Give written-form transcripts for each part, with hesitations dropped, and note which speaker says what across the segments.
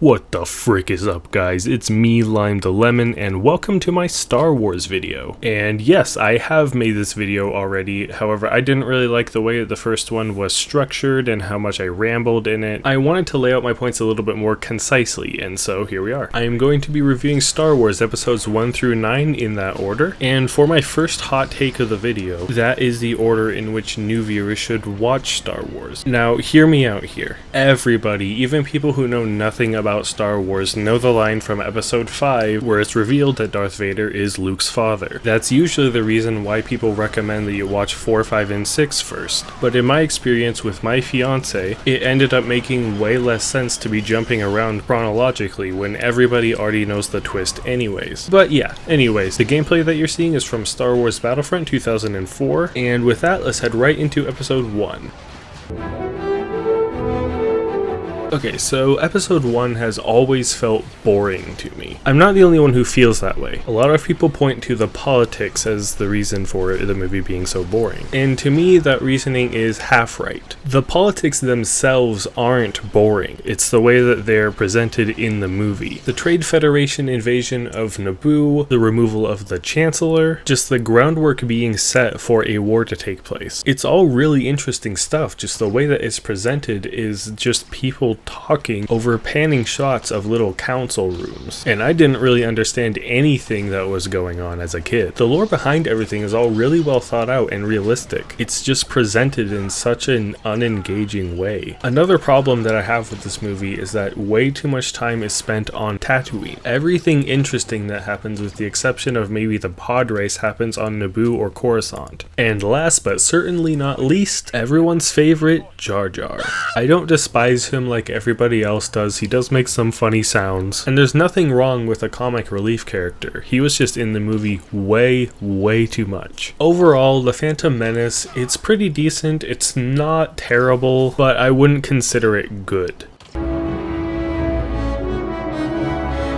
Speaker 1: What the frick is up, guys? It's me, Lime the Lemon, and welcome to my Star Wars video. And yes, I have made this video already, however I didn't really like the way that the first one was structured and how much I rambled in it. I wanted to lay out my points a little bit more concisely, and so here we are. I am going to be reviewing Star Wars episodes 1 through 9 in that order, and for my first hot take of the video, that is the order in which new viewers should watch Star Wars. Now, hear me out here. Everybody, even people who know nothing about Star Wars, know the line from episode 5 where it's revealed that Darth Vader is Luke's father. That's usually the reason why people recommend that you watch 4, 5, and 6 first. But in my experience with my fiance, it ended up making way less sense to be jumping around chronologically when everybody already knows the twist anyways. But yeah, anyways, the gameplay that you're seeing is from Star Wars Battlefront 2004, and with that, let's head right into episode 1. Okay, so episode 1 has always felt boring to me. I'm not the only one who feels that way. A lot of people point to the politics as the reason for the movie being so boring. And to me, that reasoning is half right. The politics themselves aren't boring. It's the way that they're presented in the movie. The Trade Federation invasion of Naboo, the removal of the Chancellor, just the groundwork being set for a war to take place. It's all really interesting stuff, just the way that it's presented is just people talking over panning shots of little council rooms. And I didn't really understand anything that was going on as a kid. The lore behind everything is all really well thought out and realistic. It's just presented in such an unengaging way. Another problem that I have with this movie is that way too much time is spent on Tatooine. Everything interesting that happens, with the exception of maybe the pod race, happens on Naboo or Coruscant. And last but certainly not least, everyone's favorite, Jar Jar. I don't despise him like everybody else does. He does make some funny sounds, and there's nothing wrong with a comic relief character. He was just in the movie way too much. Overall, The Phantom Menace, it's pretty decent. It's not terrible, but I wouldn't consider it good.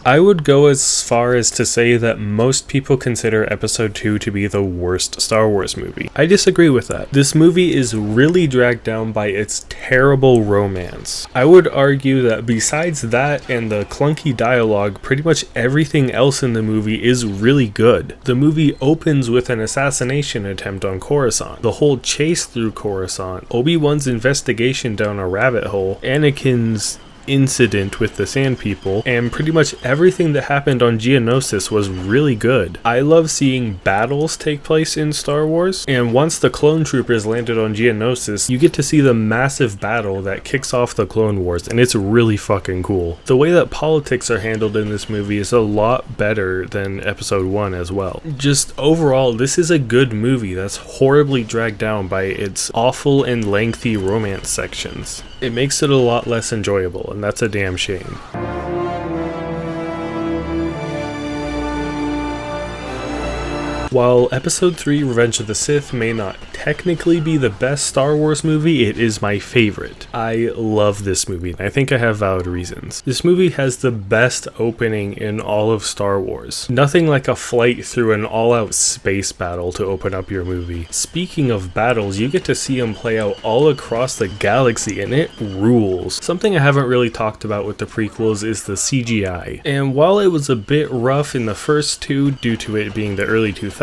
Speaker 1: I would go as far as to say that most people consider episode 2 to be the worst Star Wars movie. I disagree with that. This movie is really dragged down by its terrible romance. I would argue that besides that and the clunky dialogue, pretty much everything else in the movie is really good. The movie opens with an assassination attempt on Coruscant, the whole chase through Coruscant, Obi-Wan's investigation down a rabbit hole, Anakin's incident with the Sand People, and pretty much everything that happened on Geonosis was really good. I love seeing battles take place in Star Wars, and once the clone troopers landed on Geonosis, you get to see the massive battle that kicks off the Clone Wars, and it's really fucking cool. The way that politics are handled in this movie is a lot better than episode 1 as well. Just overall, this is a good movie that's horribly dragged down by its awful and lengthy romance sections. It makes it a lot less enjoyable, and that's a damn shame. While episode 3 Revenge of the Sith may not technically be the best Star Wars movie, it is my favorite. I love this movie, and I think I have valid reasons. This movie has the best opening in all of Star Wars. Nothing like a flight through an all-out space battle to open up your movie. Speaking of battles, you get to see them play out all across the galaxy, and it rules. Something I haven't really talked about with the prequels is the CGI. And while it was a bit rough in the first two due to it being the early 2000s,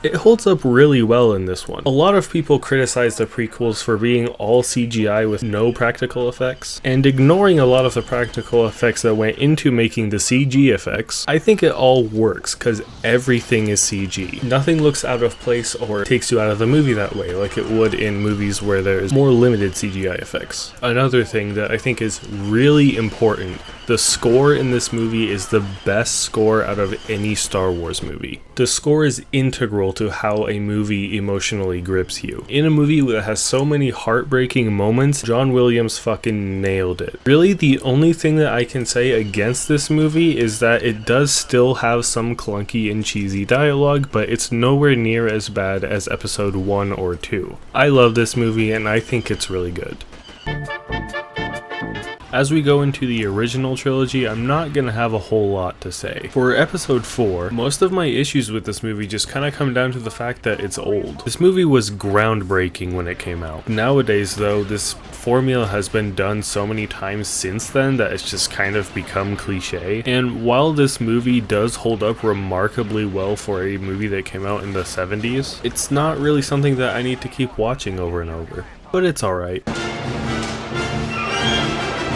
Speaker 1: it holds up really well in this one. A lot of people criticize the prequels for being all CGI with no practical effects, and ignoring a lot of the practical effects that went into making the CG effects. I think it all works because everything is CG. Nothing looks out of place or takes you out of the movie that way, like it would in movies where there's more limited CGI effects. Another thing that I think is really important, the score in this movie is the best score out of any Star Wars movie. The score is integral to how a movie emotionally grips you. In a movie that has so many heartbreaking moments, John Williams fucking nailed it. Really, the only thing that I can say against this movie is that it does still have some clunky and cheesy dialogue, but it's nowhere near as bad as episode 1 or 2. I love this movie, and I think it's really good. As we go into the original trilogy, I'm not gonna have a whole lot to say. For episode 4, most of my issues with this movie just kinda come down to the fact that it's old. This movie was groundbreaking when it came out. Nowadays though, this formula has been done so many times since then that it's just kind of become cliche. And while this movie does hold up remarkably well for a movie that came out in the 70s, it's not really something that I need to keep watching over and over. But it's alright.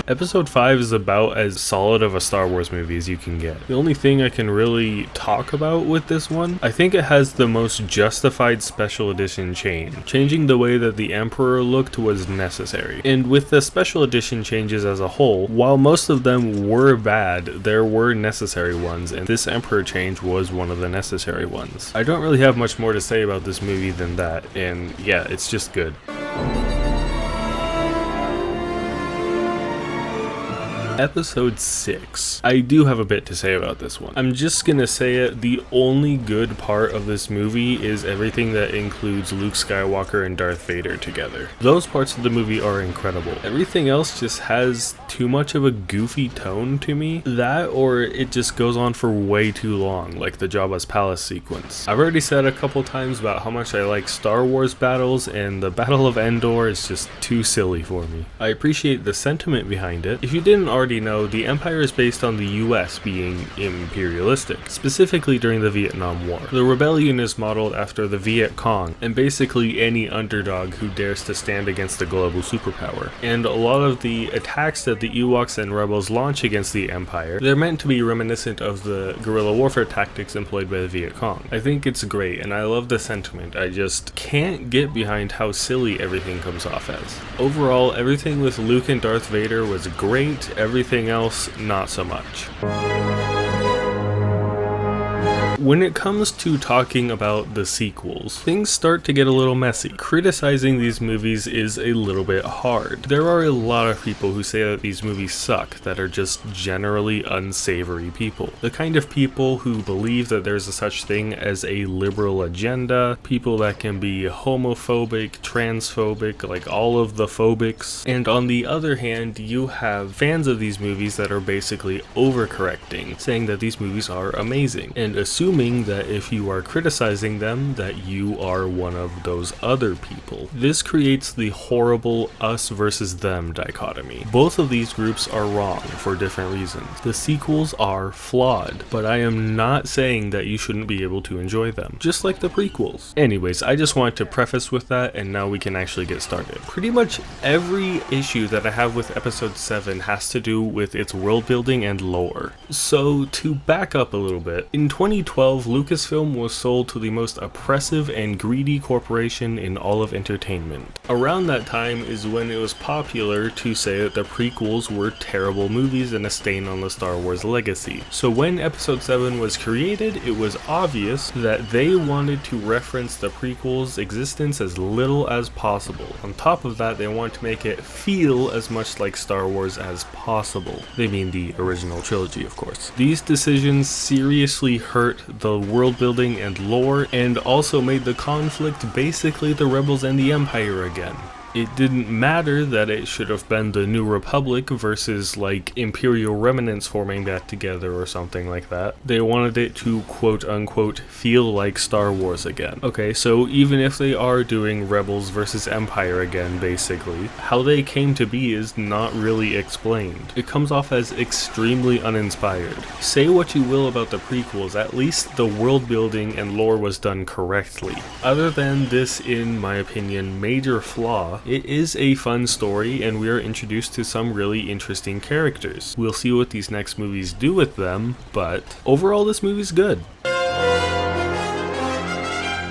Speaker 1: Episode 5 is about as solid of a Star Wars movie as you can get. The only thing I can really talk about with this one, I think it has the most justified special edition change. Changing the way that the Emperor looked was necessary. And with the special edition changes as a whole, while most of them were bad, there were necessary ones, and this Emperor change was one of the necessary ones. I don't really have much more to say about this movie than that, and yeah, it's just good. Episode 6. I do have a bit to say about this one. I'm just gonna say it, the only good part of this movie is everything that includes Luke Skywalker and Darth Vader together. Those parts of the movie are incredible. Everything else just has too much of a goofy tone to me. That, or it just goes on for way too long, like the Jabba's Palace sequence. I've already said a couple times about how much I like Star Wars battles, and the Battle of Endor is just too silly for me. I appreciate the sentiment behind it. If you didn't already know, the Empire is based on the US being imperialistic, specifically during the Vietnam War. The rebellion is modeled after the Viet Cong, and basically any underdog who dares to stand against a global superpower. And a lot of the attacks that the Ewoks and rebels launch against the Empire, they're meant to be reminiscent of the guerrilla warfare tactics employed by the Viet Cong. I think it's great, and I love the sentiment. I just can't get behind how silly everything comes off as. Overall, everything with Luke and Darth Vader was great. Everything else, not so much. When it comes to talking about the sequels, things start to get a little messy. Criticizing these movies is a little bit hard. There are a lot of people who say that these movies suck, that are just generally unsavory people. The kind of people who believe that there's a such thing as a liberal agenda, people that can be homophobic, transphobic, like all of the phobics. And on the other hand, you have fans of these movies that are basically overcorrecting, saying that these movies are amazing, and assuming that if you are criticizing them, that you are one of those other people. This creates the horrible us versus them dichotomy. Both of these groups are wrong for different reasons. The sequels are flawed, but I am not saying that you shouldn't be able to enjoy them, just like the prequels. Anyways, I just wanted to preface with that, and now we can actually get started. Pretty much every issue that I have with episode 7 has to do with its world building and lore. So to back up a little bit, in 2012, Lucasfilm was sold to the most oppressive and greedy corporation in all of entertainment. Around that time is when it was popular to say that the prequels were terrible movies and a stain on the Star Wars legacy. So when episode 7 was created, it was obvious that they wanted to reference the prequels' existence as little as possible. On top of that, they wanted to make it feel as much like Star Wars as possible. They mean the original trilogy, of course. These decisions seriously hurt the world building and lore, and also made the conflict basically the Rebels and the Empire again. It didn't matter that it should have been the New Republic versus like Imperial remnants forming back together or something like that. They wanted it to quote unquote feel like Star Wars again. Okay, so even if they are doing Rebels versus Empire again, basically, how they came to be is not really explained. It comes off as extremely uninspired. Say what you will about the prequels, at least the world building and lore was done correctly. Other than this, in my opinion, major flaw, it is a fun story, and we are introduced to some really interesting characters. We'll see what these next movies do with them, but overall this movie's good.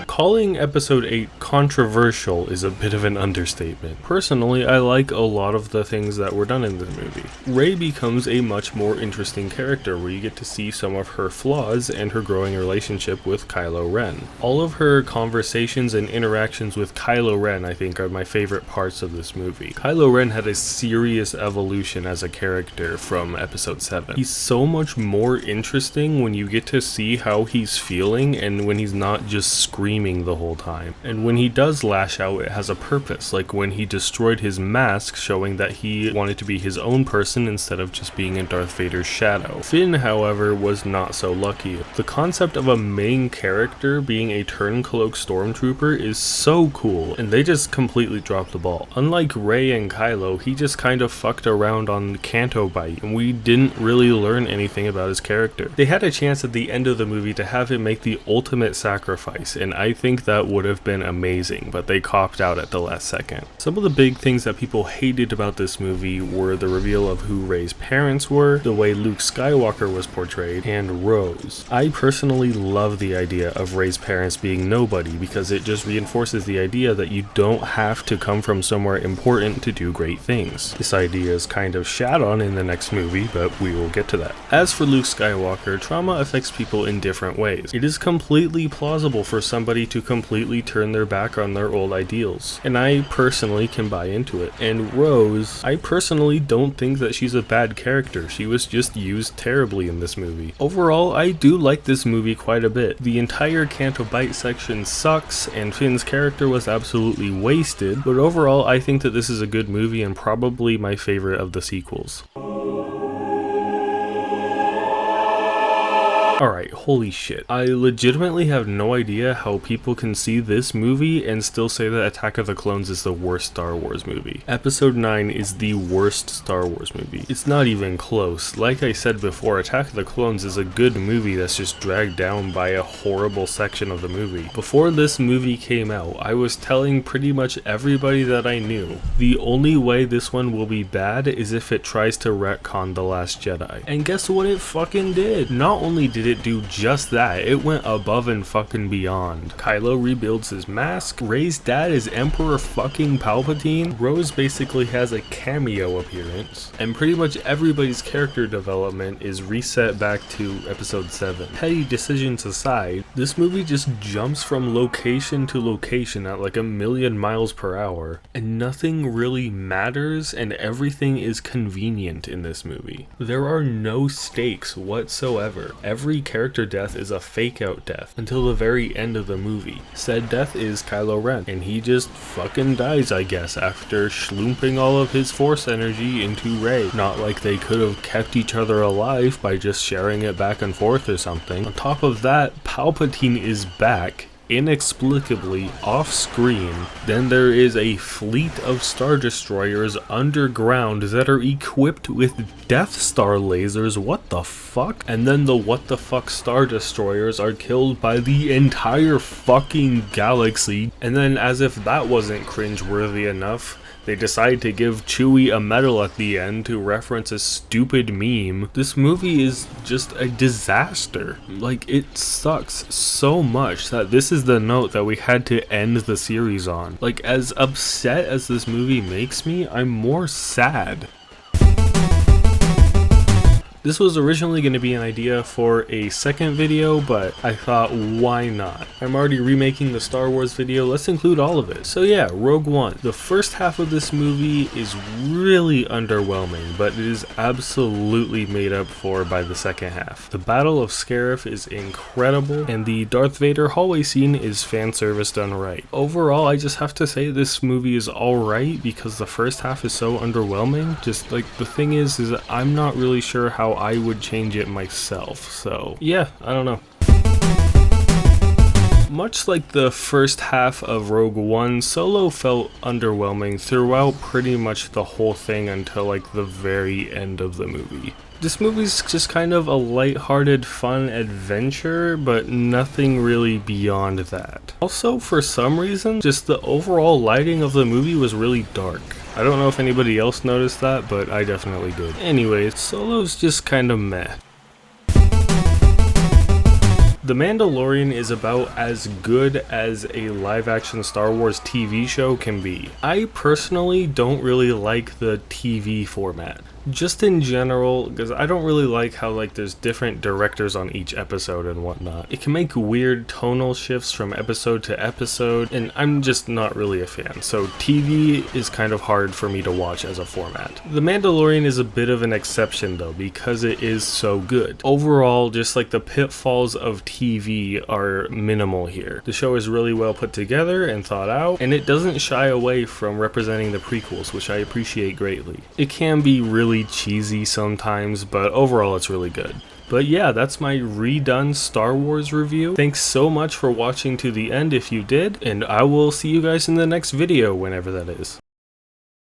Speaker 1: Calling episode 8 controversial is a bit of an understatement. Personally, I like a lot of the things that were done in this movie. Rey becomes a much more interesting character where you get to see some of her flaws and her growing relationship with Kylo Ren. All of her conversations and interactions with Kylo Ren, I think, are my favorite parts of this movie. Kylo Ren had a serious evolution as a character from episode 7. He's so much more interesting when you get to see how he's feeling and when he's not just screaming scheming the whole time. And when he does lash out, it has a purpose, like when he destroyed his mask, showing that he wanted to be his own person instead of just being in Darth Vader's shadow. Finn, however, was not so lucky. The concept of a main character being a turncloak stormtrooper is so cool, and they just completely dropped the ball. Unlike Rey and Kylo, he just kind of fucked around on Canto Bight, and we didn't really learn anything about his character. They had a chance at the end of the movie to have him make the ultimate sacrifice, and I think that would have been amazing, but they copped out at the last second. Some of the big things that people hated about this movie were the reveal of who Rey's parents were, the way Luke Skywalker was portrayed, and Rose. I personally love the idea of Rey's parents being nobody because it just reinforces the idea that you don't have to come from somewhere important to do great things. This idea is kind of shat on in the next movie, but we will get to that. As for Luke Skywalker, trauma affects people in different ways. It is completely plausible for somebody to completely turn their back on their old ideals, and I personally can buy into it. And Rose, I personally don't think that she's a bad character. She was just used terribly in this movie. Overall, I do like this movie quite a bit. The entire Canto Bight section sucks, and Finn's character was absolutely wasted, but overall I think that this is a good movie and probably my favorite of the sequels. Alright, holy shit. I legitimately have no idea how people can see this movie and still say that Attack of the Clones is the worst Star Wars movie. Episode 9 is the worst Star Wars movie. It's not even close. Like I said before, Attack of the Clones is a good movie that's just dragged down by a horrible section of the movie. Before this movie came out, I was telling pretty much everybody that I knew, the only way this one will be bad is if it tries to retcon The Last Jedi. And guess what it fucking did? Not only did it do just that, it went above and fucking beyond. Kylo rebuilds his mask, Rey's dad is Emperor fucking Palpatine, Rose basically has a cameo appearance, and pretty much everybody's character development is reset back to episode 7. Petty decisions aside, this movie just jumps from location to location at like a million miles per hour, and nothing really matters and everything is convenient in this movie. There are no stakes whatsoever. Every character death is a fake out death until the very end of the movie. Said death is Kylo Ren, and he just fucking dies, I guess, after schlooping all of his force energy into Rey. Not like they could have kept each other alive by just sharing it back and forth or something. On top of that, Palpatine is back inexplicably off screen. Then there is a fleet of Star Destroyers underground that are equipped with Death Star lasers. What the fuck? And then the what the fuck Star Destroyers are killed by the entire fucking galaxy. And then, as if that wasn't cringeworthy enough, they decide to give Chewie a medal at the end to reference a stupid meme. This movie is just a disaster. Like, it sucks so much that this is the note that we had to end the series on. Like, as upset as this movie makes me, I'm more sad. This was originally going to be an idea for a second video, but I thought, why not? I'm already remaking the Star Wars video, let's include all of it. So yeah, Rogue One. The first half of this movie is really underwhelming, but it is absolutely made up for by the second half. The Battle of Scarif is incredible, and the Darth Vader hallway scene is fan service done right. Overall, I just have to say this movie is alright because the first half is so underwhelming. Just like, the thing is I'm not really sure how I would change it myself, so yeah, I don't know. Much like the first half of Rogue One, Solo felt underwhelming throughout pretty much the whole thing until like the very end of the movie. This movie's just kind of a lighthearted, fun adventure, but nothing really beyond that. Also, for some reason, just the overall lighting of the movie was really dark. I don't know if anybody else noticed that, but I definitely did. Anyways, Solo's just kind of meh. The Mandalorian is about as good as a live-action Star Wars TV show can be. I personally don't really like the TV format. just in general, because I don't really like how like there's different directors on each episode and whatnot. It can make weird tonal shifts from episode to episode, and I'm just not really a fan. So TV is kind of hard for me to watch as a format. The Mandalorian is a bit of an exception though, because it is so good. Overall, just like the pitfalls of TV are minimal here. The show is really well put together and thought out, and it doesn't shy away from representing the prequels, which I appreciate greatly. It can be really cheesy sometimes, but overall it's really good. But yeah, that's my redone Star Wars review. Thanks so much for watching to the end if you did, and I will see you guys in the next video whenever that is.